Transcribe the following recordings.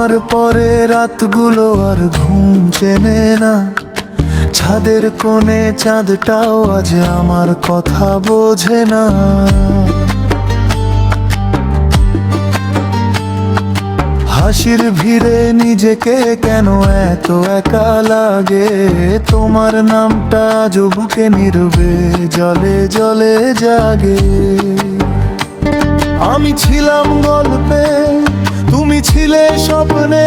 তোমার পরে রাতগুলো আর ঘুম চেনে না, ছাদের কোণে চাঁদটাও আজ আমার কথা বোঝে না। হাসির ভিড়ে নিজেকে কেন এত একা লাগে, তোমার নামটা আজ বুকে নীরবে জলে জলে জাগে। আমি ছিলাম গল্পে, তুমি ছিলে স্বপ্নে,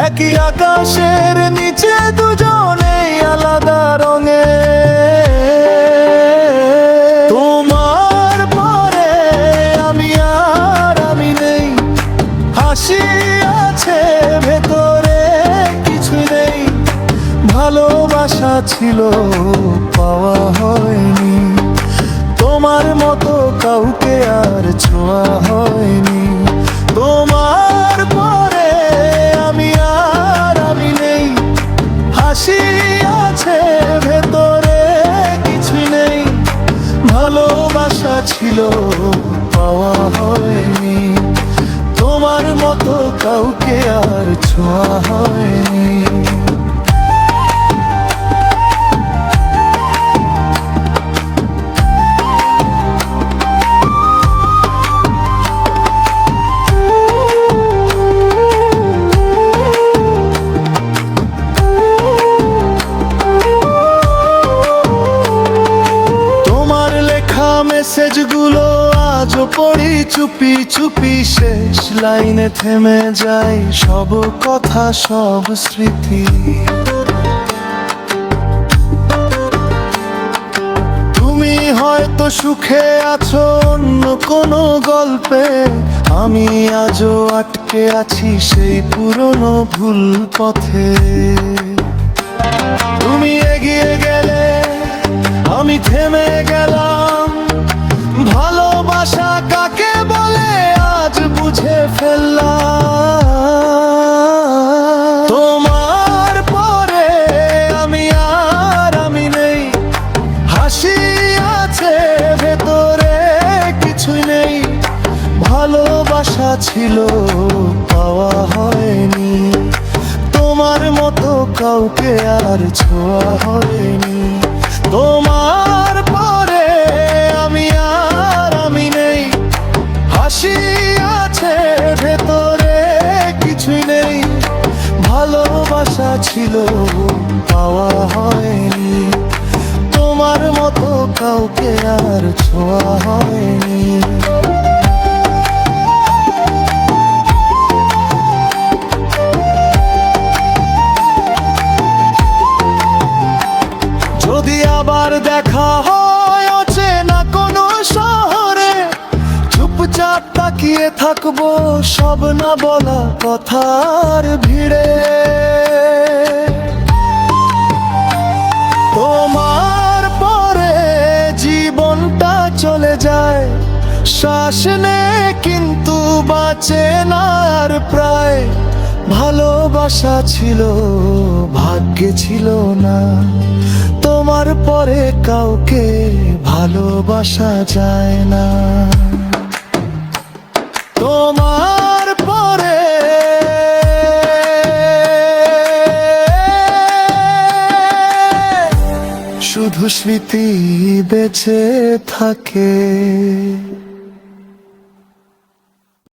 একই আকাশের নিচে দুজনে আলাদা রঙে। তোমার পরে আমি আর আমি নেই, হাসি আছে ভেতরে কিছু নেই। ভালোবাসা ছিল পাওয়া হয়নি, তোমার মতো কাউকে আর ছোঁয়া হয়নি। তোমার পরে আমি আর আমি নেই, হাসি আছে ভেতরে কিছু নেই। ভালোবাসা ছিল পাওয়া হয়নি, তোমার মতো কাউকে আর ছোঁয়া হয়নি। মেসেজগুলো আজও পড়ি চুপি চুপি, শেষ লাইনে থেমে যায় সব কথা সব স্মৃতি। তুমি হয়তো সুখে আছো অন্য কোনো গল্পে, আমি আজও আটকে আছি সেই পুরনো ভুল পথে। তুমি এগিয়ে গেলে আমি থেমে গেলাম, ভালোবাসা কাকে বলে আজ বুঝে ফেললাম। তোমার পরে আমি আর আমি নেই, হাসি আছে ভেতরে কিছুই নেই। ভালোবাসা ছিল পাওয়া হয়নি, তোমার মতো কাউকে আর ছোঁয়া হয়নি। তোমার পরে আমি আর আমি নেই, হাসি আছে ভেতরে কিছুই নেই। ভালোবাসা ছিল পাওয়া হয়নি, তোমার মতো কাউকে আর ছোঁয়া হয়নি। যদি আবার দেখা হয় অচেনা কোনো শহরে, চুপচাপ তাকিয়ে থাকবো সব না বলা কথার ভিড়ে। তোমার পরে জীবনটা চলে যায়, শ্বাস নেয় কিন্তু বাঁচে না আর প্রায়। ভালোবাসা ছিল ভাগ্যে ছিল না, তোমার পরে কাউকে ভালোবাসা যায় না। তোমার পরে শুধু স্মৃতি বেঁচে থাকে।